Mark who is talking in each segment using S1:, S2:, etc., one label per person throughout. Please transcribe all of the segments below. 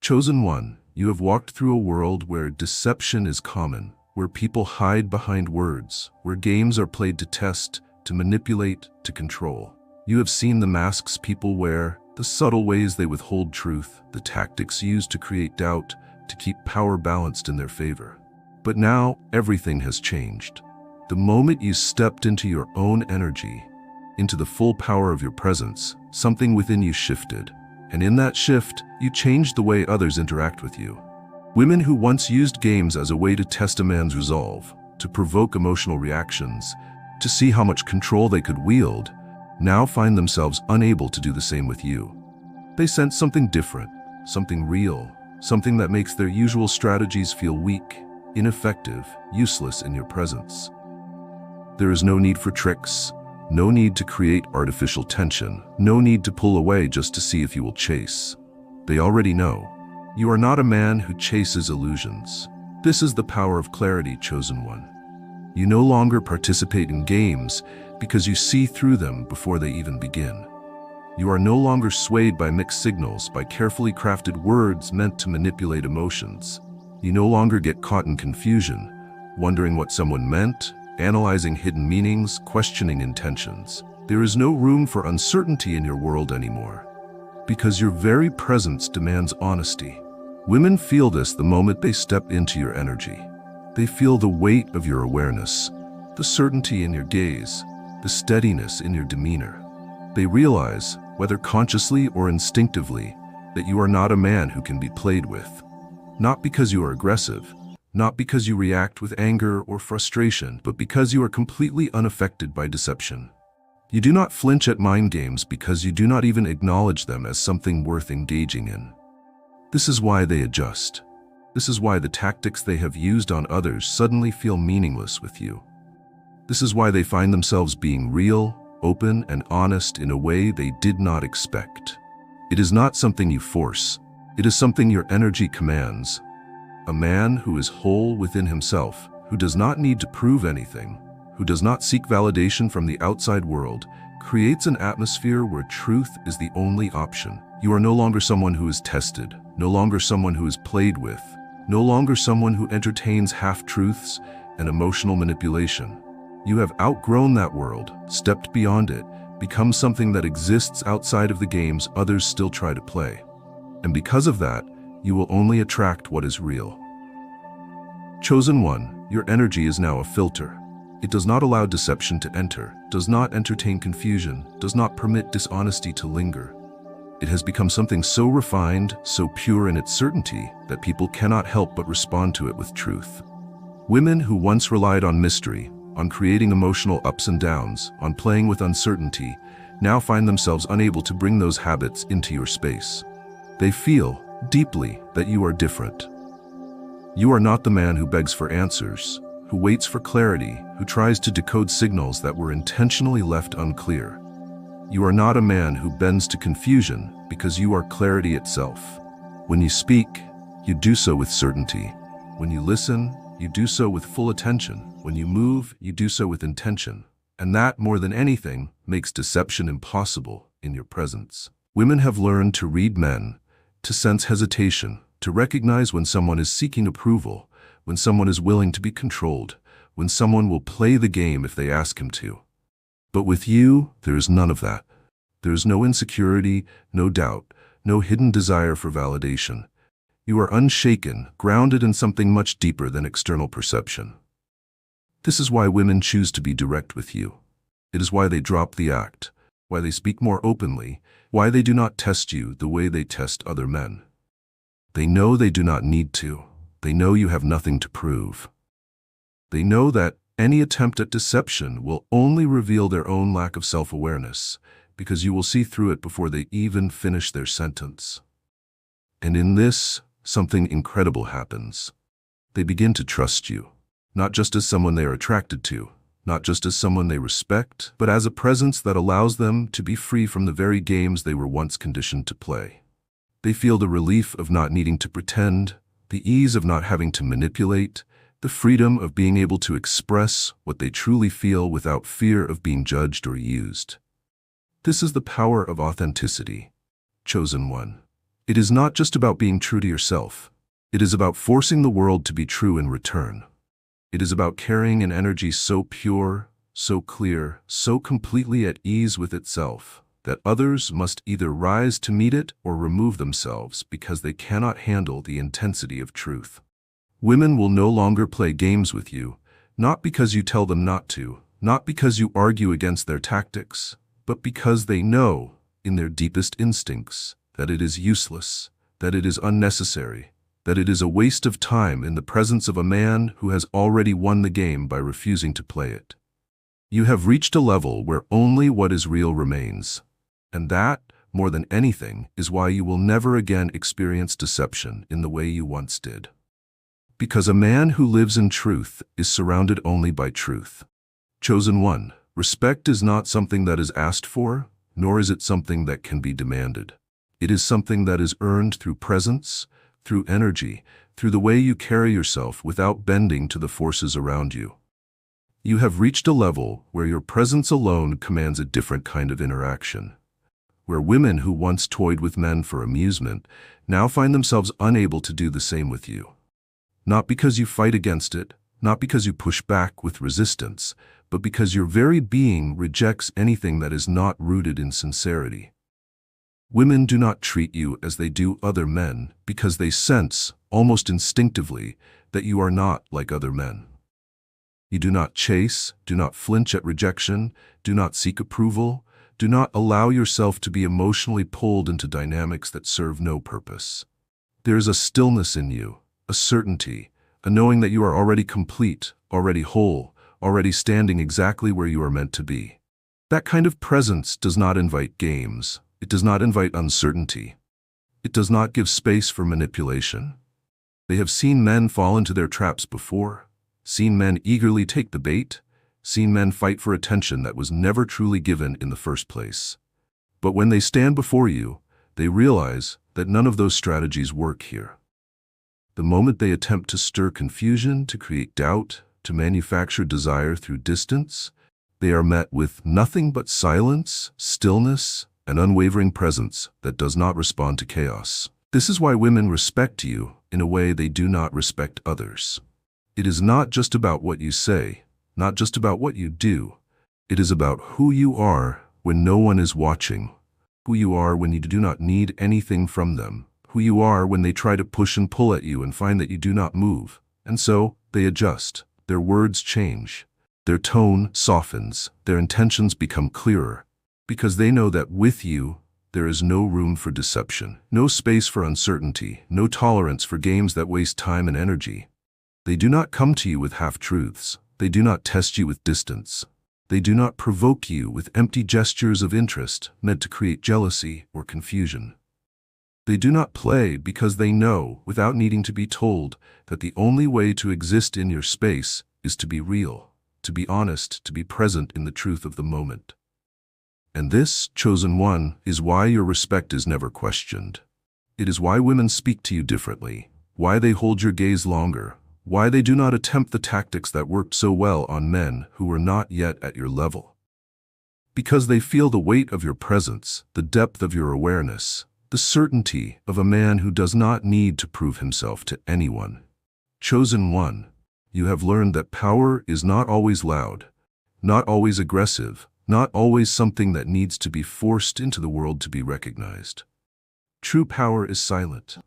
S1: Chosen one, you have walked through a world where deception is common, where people hide behind words, where games are played to test, to manipulate, to control. You have seen the masks people wear, the subtle ways they withhold truth, the tactics used to create doubt, to keep power balanced in their favor. But now, everything has changed. The moment you stepped into your own energy, into the full power of your presence, something within you shifted. And in that shift, you changed the way others interact with you. Women who once used games as a way to test a man's resolve, to provoke emotional reactions, to see how much control they could wield, now find themselves unable to do the same with you. They sense something different, something real, something that makes their usual strategies feel weak, ineffective, useless in your presence. There is no need for tricks, no need to create artificial tension, no need to pull away just to see if you will chase. They already know. You are not a man who chases illusions. This is the power of clarity, chosen one. You no longer participate in games because you see through them before they even begin. You are no longer swayed by mixed signals, by carefully crafted words meant to manipulate emotions. You no longer get caught in confusion, wondering what someone meant, analyzing hidden meanings, questioning intentions. There is no room for uncertainty in your world anymore, because your very presence demands honesty. Women feel this the moment they step into your energy. They feel the weight of your awareness, the certainty in your gaze, the steadiness in your demeanor. They realize, whether consciously or instinctively, that you are not a man who can be played with. Not because you are aggressive, not because you react with anger or frustration, but because you are completely unaffected by deception. You do not flinch at mind games because you do not even acknowledge them as something worth engaging in. This is why they adjust. This is why the tactics they have used on others suddenly feel meaningless with you. This is why they find themselves being real, open, and honest in a way they did not expect. It is not something you force. It is something your energy commands. A man who is whole within himself, who does not need to prove anything, who does not seek validation from the outside world, creates an atmosphere where truth is the only option. You are no longer someone who is tested, no longer someone who is played with, no longer someone who entertains half-truths and emotional manipulation. You have outgrown that world, stepped beyond it, become something that exists outside of the games others still try to play. And because of that, you will only attract what is real. Chosen one, your energy is now a filter. It does not allow deception to enter, does not entertain confusion, does not permit dishonesty to linger. It has become something so refined, so pure in its certainty, that people cannot help but respond to it with truth. Women who once relied on mystery, on creating emotional ups and downs, on playing with uncertainty, now find themselves unable to bring those habits into your space. They feel, deeply, that you are different. You are not the man who begs for answers, who waits for clarity, who tries to decode signals that were intentionally left unclear. You are not a man who bends to confusion because you are clarity itself. When you speak, you do so with certainty. When you listen, you do so with full attention. When you move, you do so with intention. And that, more than anything, makes deception impossible in your presence. Women have learned to read men, to sense hesitation, to recognize when someone is seeking approval, when someone is willing to be controlled, when someone will play the game if they ask him to. But with you, there is none of that. There is no insecurity, no doubt, no hidden desire for validation. You are unshaken, grounded in something much deeper than external perception. This is why women choose to be direct with you. It is why they drop the act, why they speak more openly, why they do not test you the way they test other men. They know they do not need to. They know you have nothing to prove. They know that any attempt at deception will only reveal their own lack of self-awareness, because you will see through it before they even finish their sentence. And in this, something incredible happens. They begin to trust you, not just as someone they are attracted to, not just as someone they respect, but as a presence that allows them to be free from the very games they were once conditioned to play. They feel the relief of not needing to pretend, the ease of not having to manipulate, the freedom of being able to express what they truly feel without fear of being judged or used. This is the power of authenticity. Chosen one, It is not just about being true to yourself. It is about forcing the world to be true in return. It is about carrying an energy so pure, so clear, so completely at ease with itself, that others must either rise to meet it or remove themselves because they cannot handle the intensity of truth. Women will no longer play games with you, not because you tell them not to, not because you argue against their tactics, but because they know, in their deepest instincts, that it is useless, that it is unnecessary, that it is a waste of time in the presence of a man who has already won the game by refusing to play it. You have reached a level where only what is real remains. And that, more than anything, is why you will never again experience deception in the way you once did. Because a man who lives in truth is surrounded only by truth. Chosen one, respect is not something that is asked for, nor is it something that can be demanded. It is something that is earned through presence, through energy, through the way you carry yourself without bending to the forces around you. You have reached a level where your presence alone commands a different kind of interaction, where women who once toyed with men for amusement now find themselves unable to do the same with you. Not because you fight against it, not because you push back with resistance, but because your very being rejects anything that is not rooted in sincerity. Women do not treat you as they do other men because they sense, almost instinctively, that you are not like other men. You do not chase, do not flinch at rejection, do not seek approval, do not allow yourself to be emotionally pulled into dynamics that serve no purpose. There is a stillness in you, a certainty, a knowing that you are already complete, already whole, already standing exactly where you are meant to be. That kind of presence does not invite games. It does not invite uncertainty. It does not give space for manipulation. They have seen men fall into their traps before, seen men eagerly take the bait, seen men fight for attention that was never truly given in the first place. But when they stand before you, they realize that none of those strategies work here. The moment they attempt to stir confusion, to create doubt, to manufacture desire through distance, they are met with nothing but silence, stillness, an unwavering presence that does not respond to chaos. This is why women respect you in a way they do not respect others. It is not just about what you say, not just about what you do. It is about who you are when no one is watching, who you are when you do not need anything from them, who you are when they try to push and pull at you and find that you do not move. And so, they adjust. Their words change. Their tone softens. Their intentions become clearer. Because they know that with you, there is no room for deception, no space for uncertainty, no tolerance for games that waste time and energy. They do not come to you with half-truths. They do not test you with distance. They do not provoke you with empty gestures of interest meant to create jealousy or confusion. They do not play because they know, without needing to be told, that the only way to exist in your space is to be real, to be honest, to be present in the truth of the moment. And this, chosen one, is why your respect is never questioned. It is why women speak to you differently, why they hold your gaze longer, why they do not attempt the tactics that worked so well on men who were not yet at your level. Because they feel the weight of your presence, the depth of your awareness, the certainty of a man who does not need to prove himself to anyone. Chosen one, you have learned that power is not always loud, not always aggressive, not always something that needs to be forced into the world to be recognized. True power is silent.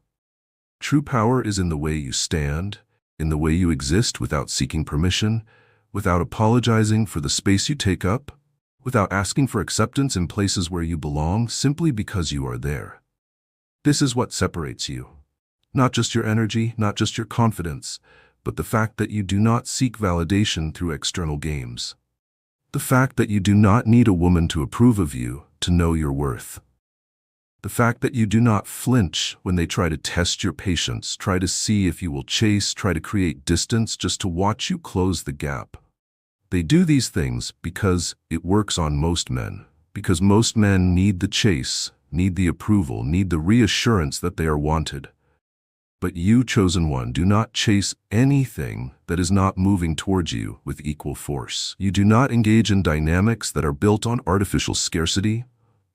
S1: True power is in the way you stand, in the way you exist without seeking permission, without apologizing for the space you take up, without asking for acceptance in places where you belong simply because you are there. This is what separates you. Not just your energy, not just your confidence, but the fact that you do not seek validation through external games. The fact that you do not need a woman to approve of you, to know your worth. The fact that you do not flinch when they try to test your patience, try to see if you will chase, try to create distance just to watch you close the gap. They do these things because it works on most men, because most men need the chase, need the approval, need the reassurance that they are wanted. But you, chosen one, do not chase anything that is not moving towards you with equal force. You do not engage in dynamics that are built on artificial scarcity,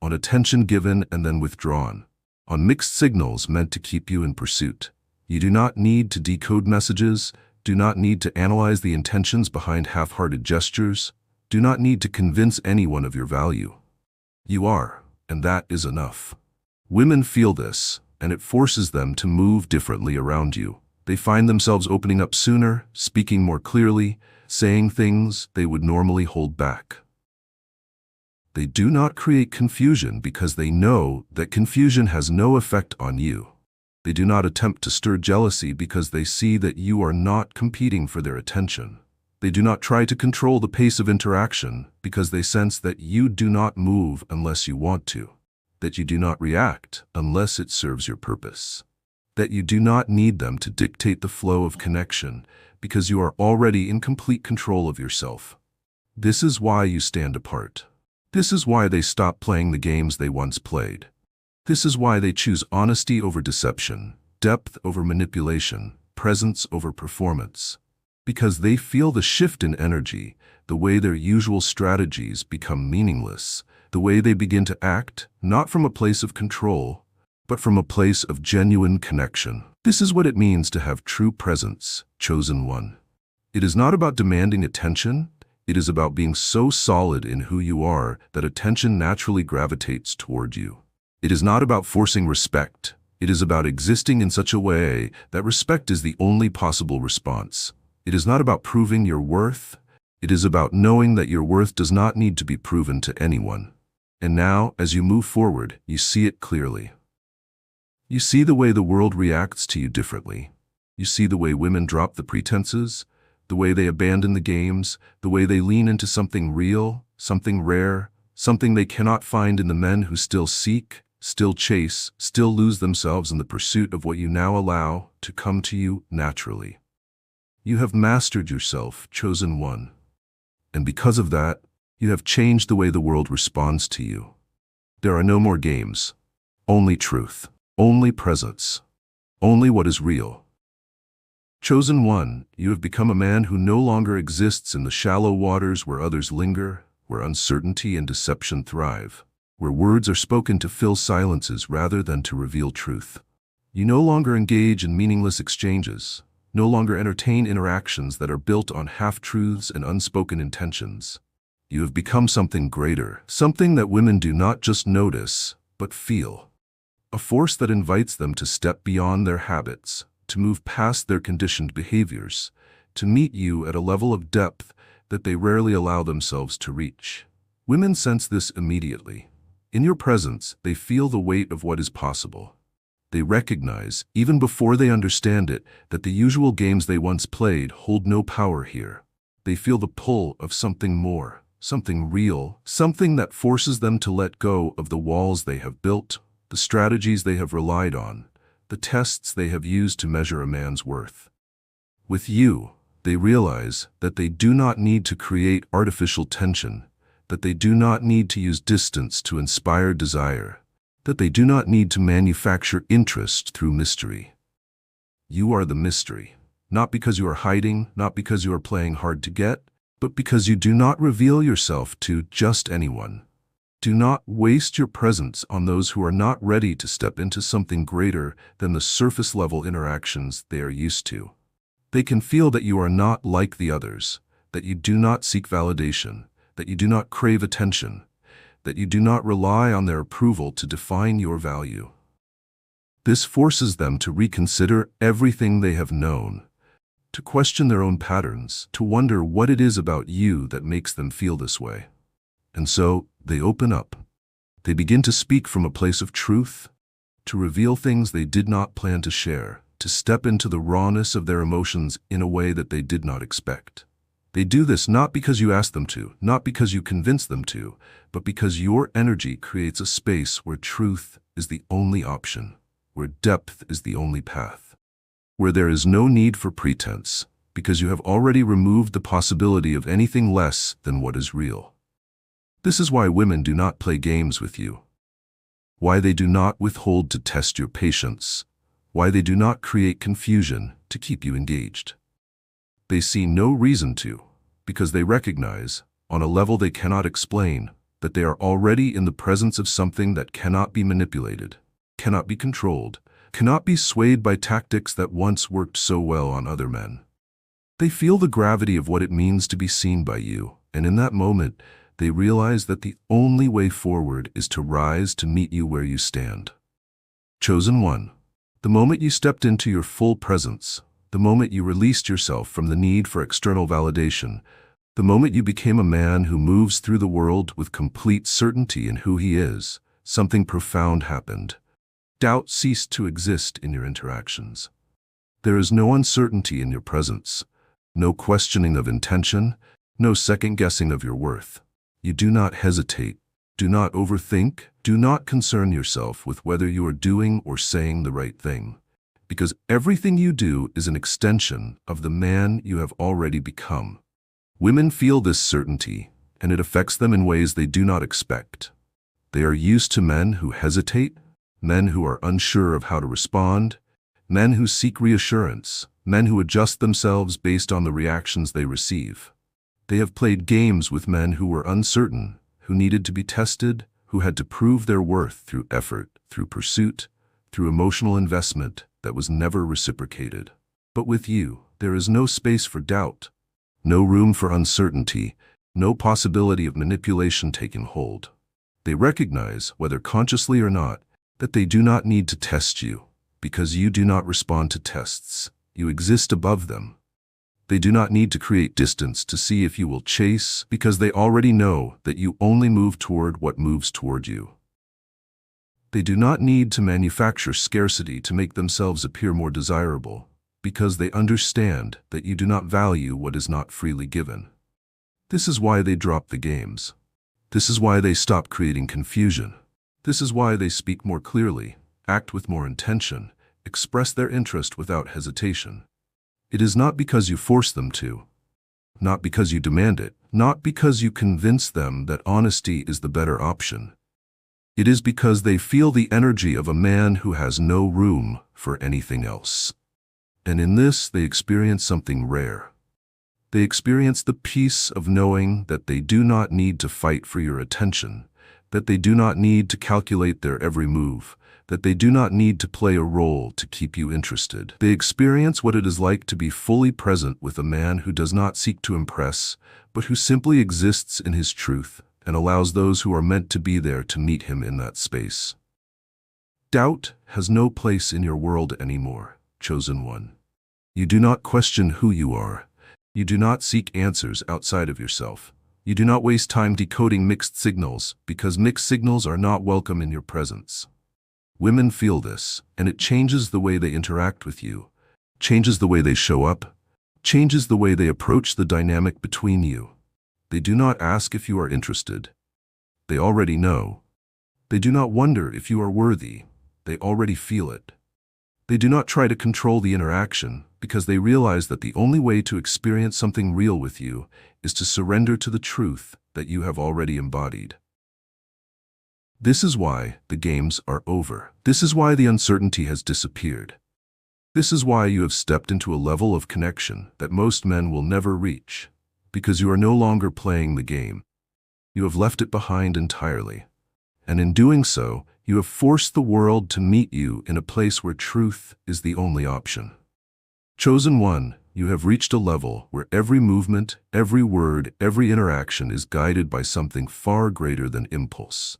S1: on attention given and then withdrawn. on mixed signals meant to keep you in pursuit. You do not need to decode messages, do not need to analyze the intentions behind half-hearted gestures, do not need to convince anyone of your value. You are, and that is enough. Women feel this, and it forces them to move differently around you. They find themselves opening up sooner, speaking more clearly, saying things they would normally hold back. They do not create confusion because they know that confusion has no effect on you. They do not attempt to stir jealousy because they see that you are not competing for their attention. They do not try to control the pace of interaction because they sense that you do not move unless you want to, that you do not react unless it serves your purpose, that you do not need them to dictate the flow of connection because you are already in complete control of yourself. This is why you stand apart. This is why they stop playing the games they once played. This is why they choose honesty over deception, depth over manipulation, presence over performance. Because they feel the shift in energy, the way their usual strategies become meaningless, the way they begin to act, not from a place of control, but from a place of genuine connection. This is what it means to have true presence, chosen one. It is not about demanding attention. It is about being so solid in who you are that attention naturally gravitates toward you. It is not about forcing respect. It is about existing in such a way that respect is the only possible response. It is not about proving your worth. It is about knowing that your worth does not need to be proven to anyone. And now, as you move forward, you see it clearly. You see the way the world reacts to you differently. You see the way women drop the pretenses, the way they abandon the games, the way they lean into something real, something rare, something they cannot find in the men who still seek, still chase, still lose themselves in the pursuit of what you now allow to come to you naturally. You have mastered yourself, chosen one. And because of that, you have changed the way the world responds to you. There are no more games, only truth, only presence, only what is real. Chosen one, you have become a man who no longer exists in the shallow waters where others linger, where uncertainty and deception thrive, where words are spoken to fill silences rather than to reveal truth. You no longer engage in meaningless exchanges, no longer entertain interactions that are built on half-truths and unspoken intentions. You have become something greater, something that women do not just notice, but feel. A force that invites them to step beyond their habits, to move past their conditioned behaviors, to meet you at a level of depth that they rarely allow themselves to reach. Women sense this immediately. In your presence, they feel the weight of what is possible. They recognize, even before they understand it, that the usual games they once played hold no power here. They feel the pull of something more, something real, something that forces them to let go of the walls they have built, the strategies they have relied on, the tests they have used to measure a man's worth. With you, they realize that they do not need to create artificial tension, that they do not need to use distance to inspire desire, that they do not need to manufacture interest through mystery. You are the mystery, not because you are hiding, not because you are playing hard to get, but because you do not reveal yourself to just anyone. Do not waste your presence on those who are not ready to step into something greater than the surface-level interactions they are used to. They can feel that you are not like the others, that you do not seek validation, that you do not crave attention, that you do not rely on their approval to define your value. This forces them to reconsider everything they have known, to question their own patterns, to wonder what it is about you that makes them feel this way. And so, they open up. They begin to speak from a place of truth, to reveal things they did not plan to share, to step into the rawness of their emotions in a way that they did not expect. They do this not because you ask them to, not because you convince them to, but because your energy creates a space where truth is the only option, where depth is the only path, where there is no need for pretense, because you have already removed the possibility of anything less than what is real. This is why women do not play games with you, why they do not withhold to test your patience, why they do not create confusion to keep you engaged. They see no reason to, because they recognize, on a level they cannot explain, that they are already in the presence of something that cannot be manipulated, cannot be controlled, cannot be swayed by tactics that once worked so well on other men. They feel the gravity of what it means to be seen by you, and in that moment, they realize that the only way forward is to rise to meet you where you stand. Chosen one. The moment you stepped into your full presence, the moment you released yourself from the need for external validation, the moment you became a man who moves through the world with complete certainty in who he is, something profound happened. Doubt ceased to exist in your interactions. There is no uncertainty in your presence, no questioning of intention, no second-guessing of your worth. You do not hesitate, do not overthink, do not concern yourself with whether you are doing or saying the right thing, because everything you do is an extension of the man you have already become. Women feel this certainty, and it affects them in ways they do not expect. They are used to men who hesitate, men who are unsure of how to respond, men who seek reassurance, men who adjust themselves based on the reactions they receive. They have played games with men who were uncertain, who needed to be tested, who had to prove their worth through effort, through pursuit, through emotional investment that was never reciprocated. But with you, there is no space for doubt, no room for uncertainty, no possibility of manipulation taking hold. They recognize, whether consciously or not, that they do not need to test you, because you do not respond to tests. You exist above them. They do not need to create distance to see if you will chase, because they already know that you only move toward what moves toward you. They do not need to manufacture scarcity to make themselves appear more desirable, because they understand that you do not value what is not freely given. This is why they drop the games. This is why they stop creating confusion. This is why they speak more clearly, act with more intention, express their interest without hesitation. It is not because you force them to, not because you demand it, not because you convince them that honesty is the better option. It is because they feel the energy of a man who has no room for anything else. And in this, they experience something rare. They experience the peace of knowing that they do not need to fight for your attention, that they do not need to calculate their every move, that they do not need to play a role to keep you interested. They experience what it is like to be fully present with a man who does not seek to impress, but who simply exists in his truth and allows those who are meant to be there to meet him in that space. Doubt has no place in your world anymore, chosen one. You do not question who you are. You do not seek answers outside of yourself. You do not waste time decoding mixed signals, because mixed signals are not welcome in your presence. Women feel this, and it changes the way they interact with you, changes the way they show up, changes the way they approach the dynamic between you. They do not ask if you are interested. They already know. They do not wonder if you are worthy. They already feel it. They do not try to control the interaction, because they realize that the only way to experience something real with you is to surrender to the truth that you have already embodied. This is why the games are over. This is why the uncertainty has disappeared. This is why you have stepped into a level of connection that most men will never reach, because you are no longer playing the game. You have left it behind entirely. And in doing so, you have forced the world to meet you in a place where truth is the only option. Chosen one, you have reached a level where every movement, every word, every interaction is guided by something far greater than impulse.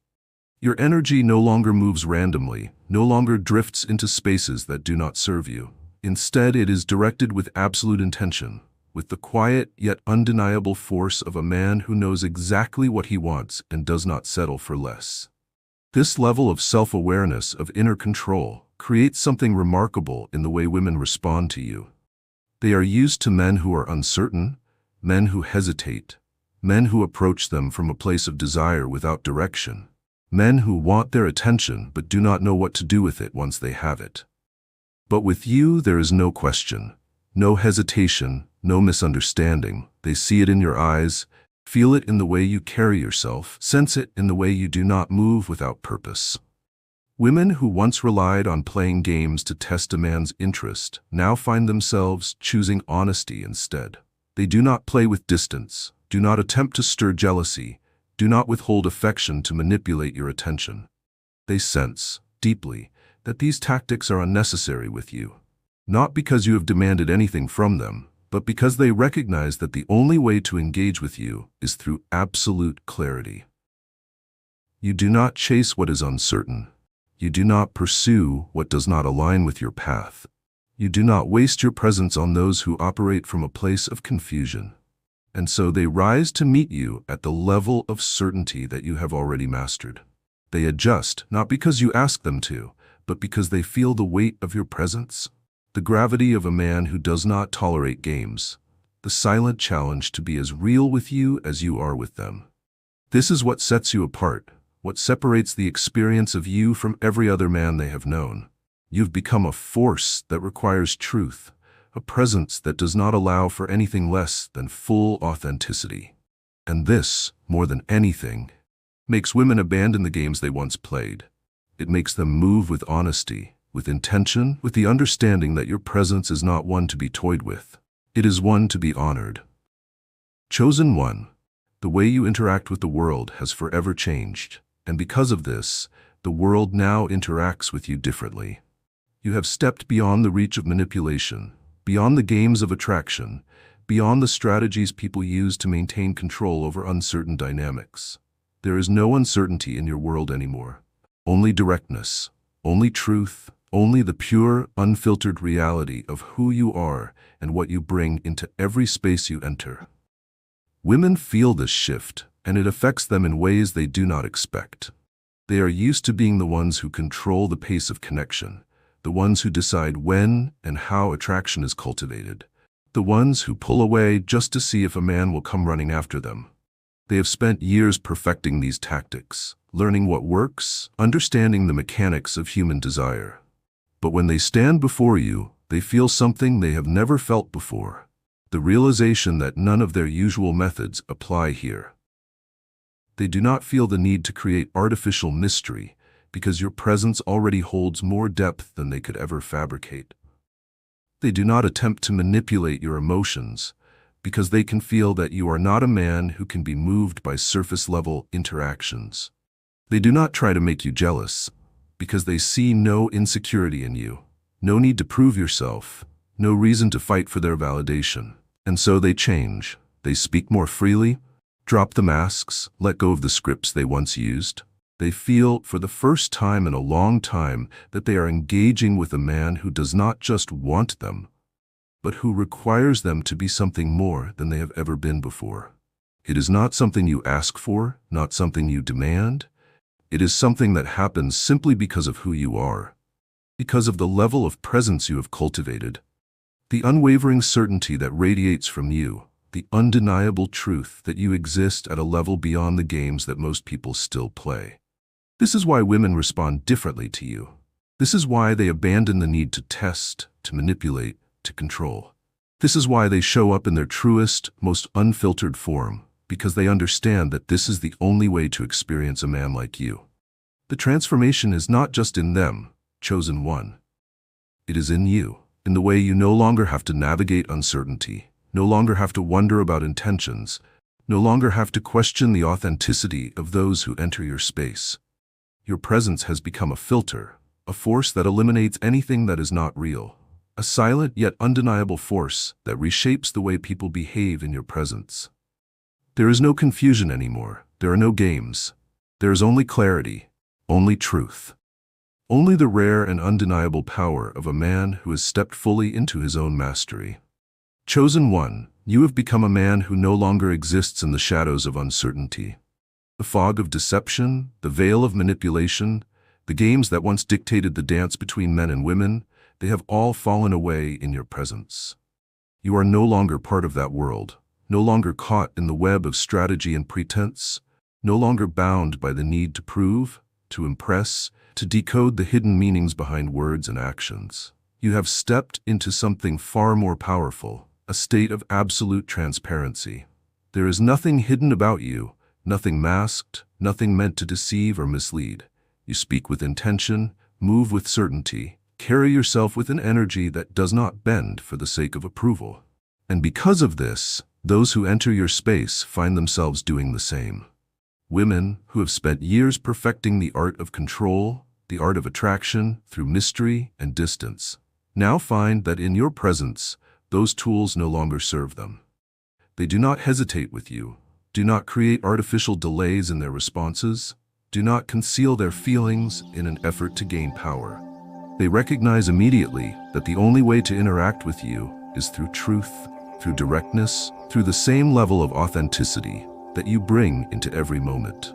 S1: Your energy no longer moves randomly, no longer drifts into spaces that do not serve you. Instead, it is directed with absolute intention, with the quiet yet undeniable force of a man who knows exactly what he wants and does not settle for less. This level of self-awareness, of inner control, creates something remarkable in the way women respond to you. They are used to men who are uncertain, men who hesitate, men who approach them from a place of desire without direction, men who want their attention but do not know what to do with it once they have it. But with you, there is no question, no hesitation, no misunderstanding. They see it in your eyes, feel it in the way you carry yourself, sense it in the way you do not move without purpose. Women who once relied on playing games to test a man's interest now find themselves choosing honesty instead. They do not play with distance, do not attempt to stir jealousy, do not withhold affection to manipulate your attention. They sense, deeply, that these tactics are unnecessary with you. Not because you have demanded anything from them, but because they recognize that the only way to engage with you is through absolute clarity. You do not chase what is uncertain. You do not pursue what does not align with your path. You do not waste your presence on those who operate from a place of confusion. And so they rise to meet you at the level of certainty that you have already mastered. They adjust, not because you ask them to, but because they feel the weight of your presence. The gravity of a man who does not tolerate games. The silent challenge to be as real with you as you are with them. This is what sets you apart, what separates the experience of you from every other man they have known. You've become a force that requires truth, a presence that does not allow for anything less than full authenticity. And this, more than anything, makes women abandon the games they once played. It makes them move with honesty, with intention, with the understanding that your presence is not one to be toyed with. It is one to be honored. Chosen one, the way you interact with the world has forever changed, and because of this, the world now interacts with you differently. You have stepped beyond the reach of manipulation, beyond the games of attraction, beyond the strategies people use to maintain control over uncertain dynamics. There is no uncertainty in your world anymore. Only directness, only truth, only the pure, unfiltered reality of who you are and what you bring into every space you enter. Women feel this shift, and it affects them in ways they do not expect. They are used to being the ones who control the pace of connection, the ones who decide when and how attraction is cultivated, the ones who pull away just to see if a man will come running after them. They have spent years perfecting these tactics, learning what works, understanding the mechanics of human desire. But when they stand before you, they feel something they have never felt before, the realization that none of their usual methods apply here. They do not feel the need to create artificial mystery because your presence already holds more depth than they could ever fabricate. They do not attempt to manipulate your emotions because they can feel that you are not a man who can be moved by surface-level interactions. They do not try to make you jealous because they see no insecurity in you, no need to prove yourself, no reason to fight for their validation. And so they change. They speak more freely, drop the masks, let go of the scripts they once used. They feel, for the first time in a long time, that they are engaging with a man who does not just want them, but who requires them to be something more than they have ever been before. It is not something you ask for, not something you demand. It is something that happens simply because of who you are, because of the level of presence you have cultivated, the unwavering certainty that radiates from you, the undeniable truth that you exist at a level beyond the games that most people still play. This is why women respond differently to you. This is why they abandon the need to test, to manipulate, to control. This is why they show up in their truest, most unfiltered form, because they understand that this is the only way to experience a man like you. The transformation is not just in them, chosen one. It is in you, in the way you no longer have to navigate uncertainty, no longer have to wonder about intentions, no longer have to question the authenticity of those who enter your space. Your presence has become a filter, a force that eliminates anything that is not real, a silent yet undeniable force that reshapes the way people behave in your presence. There is no confusion anymore. There are no games. There is only clarity, only truth. Only the rare and undeniable power of a man who has stepped fully into his own mastery. Chosen one, you have become a man who no longer exists in the shadows of uncertainty. The fog of deception, the veil of manipulation, the games that once dictated the dance between men and women, they have all fallen away in your presence. You are no longer part of that world, no longer caught in the web of strategy and pretense, no longer bound by the need to prove, to impress, to decode the hidden meanings behind words and actions. You have stepped into something far more powerful, a state of absolute transparency. There is nothing hidden about you, nothing masked, nothing meant to deceive or mislead. You speak with intention, move with certainty, carry yourself with an energy that does not bend for the sake of approval. And because of this, those who enter your space find themselves doing the same. Women who have spent years perfecting the art of control, the art of attraction through mystery and distance, now find that in your presence, those tools no longer serve them. They do not hesitate with you, do not create artificial delays in their responses, do not conceal their feelings in an effort to gain power. They recognize immediately that the only way to interact with you is through truth, through directness, through the same level of authenticity that you bring into every moment.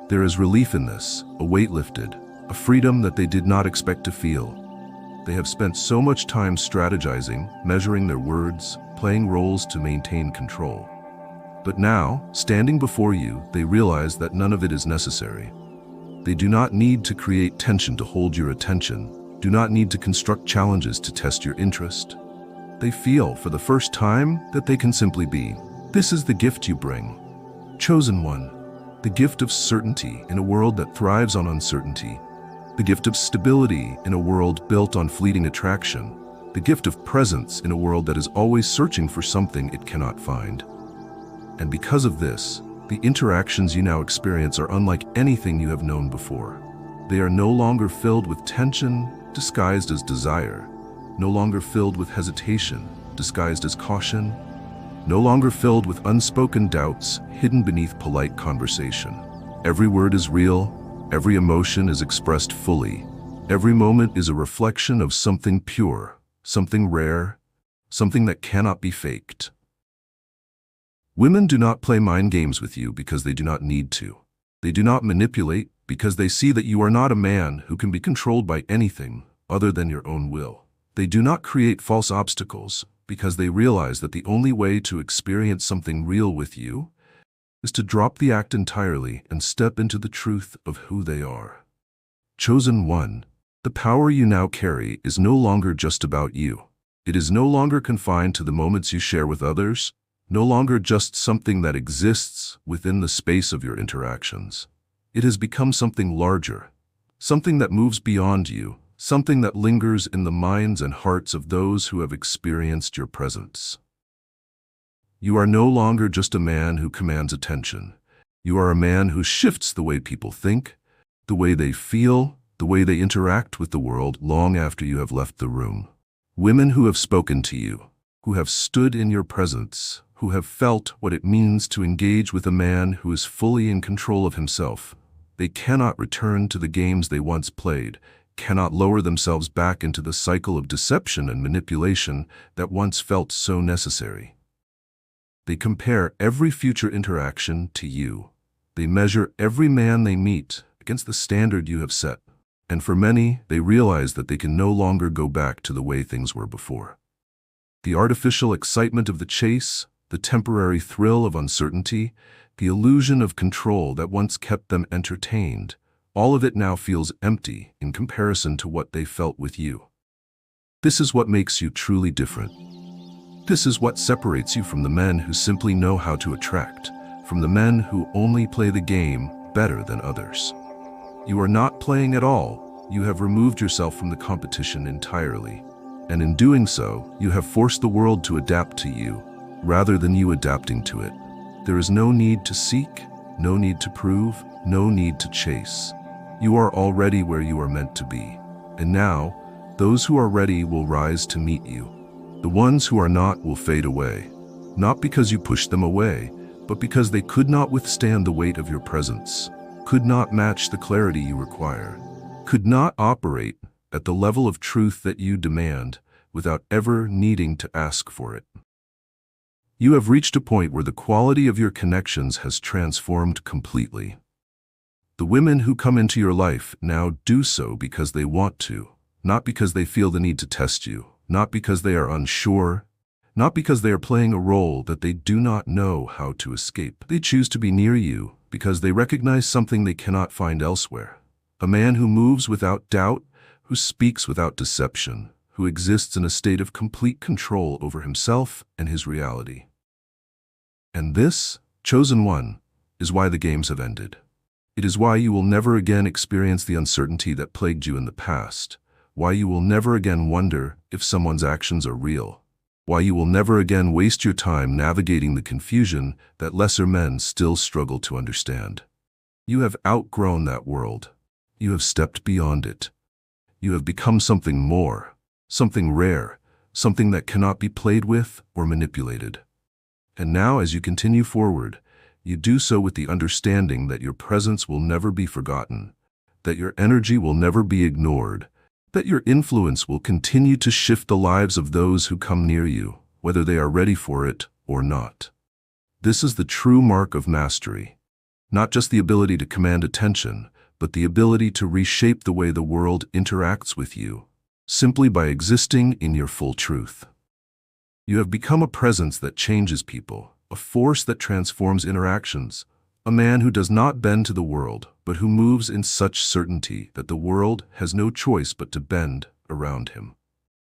S1: There is relief in this, a weight lifted, a freedom that they did not expect to feel. They have spent so much time strategizing, measuring their words, playing roles to maintain control. But now, standing before you, they realize that none of it is necessary. They do not need to create tension to hold your attention, do not need to construct challenges to test your interest. They feel, for the first time, that they can simply be. This is the gift you bring. Chosen one. The gift of certainty in a world that thrives on uncertainty. The gift of stability in a world built on fleeting attraction. The gift of presence in a world that is always searching for something it cannot find. And because of this, the interactions you now experience are unlike anything you have known before. They are no longer filled with tension, disguised as desire, no longer filled with hesitation, disguised as caution, no longer filled with unspoken doubts hidden beneath polite conversation. Every word is real, every emotion is expressed fully, every moment is a reflection of something pure, something rare, something that cannot be faked. Women do not play mind games with you because they do not need to. They do not manipulate because they see that you are not a man who can be controlled by anything other than your own will. They do not create false obstacles because they realize that the only way to experience something real with you is to drop the act entirely and step into the truth of who they are. Chosen one, the power you now carry is no longer just about you. It is no longer confined to the moments you share with others, no longer just something that exists within the space of your interactions. It has become something larger, something that moves beyond you, something that lingers in the minds and hearts of those who have experienced your presence. You are no longer just a man who commands attention. You are a man who shifts the way people think, the way they feel, the way they interact with the world long after you have left the room. Women who have spoken to you, who have stood in your presence, who have felt what it means to engage with a man who is fully in control of himself. They cannot return to the games they once played, cannot lower themselves back into the cycle of deception and manipulation that once felt so necessary. They compare every future interaction to you. They measure every man they meet against the standard you have set. And for many, they realize that they can no longer go back to the way things were before. The artificial excitement of the chase, the temporary thrill of uncertainty, the illusion of control that once kept them entertained, all of it now feels empty in comparison to what they felt with you. This is what makes you truly different. This is what separates you from the men who simply know how to attract, from the men who only play the game better than others. You are not playing at all. You have removed yourself from the competition entirely. And in doing so, you have forced the world to adapt to you, rather than you adapting to it. There is no need to seek, no need to prove, no need to chase. You are already where you are meant to be. And now, those who are ready will rise to meet you. The ones who are not will fade away, not because you pushed them away, but because they could not withstand the weight of your presence, could not match the clarity you require, could not operate at the level of truth that you demand without ever needing to ask for it. You have reached a point where the quality of your connections has transformed completely. The women who come into your life now do so because they want to, not because they feel the need to test you, not because they are unsure, not because they are playing a role that they do not know how to escape. They choose to be near you because they recognize something they cannot find elsewhere. A man who moves without doubt, who speaks without deception, who exists in a state of complete control over himself and his reality. And this, chosen one, is why the games have ended. It is why you will never again experience the uncertainty that plagued you in the past, why you will never again wonder if someone's actions are real, why you will never again waste your time navigating the confusion that lesser men still struggle to understand. You have outgrown that world. You have stepped beyond it. You have become something more, something rare, something that cannot be played with or manipulated. And now, as you continue forward, you do so with the understanding that your presence will never be forgotten, that your energy will never be ignored, that your influence will continue to shift the lives of those who come near you, whether they are ready for it or not. This is the true mark of mastery. Not just the ability to command attention, but the ability to reshape the way the world interacts with you, simply by existing in your full truth. You have become a presence that changes people, a force that transforms interactions, a man who does not bend to the world, but who moves in such certainty that the world has no choice but to bend around him.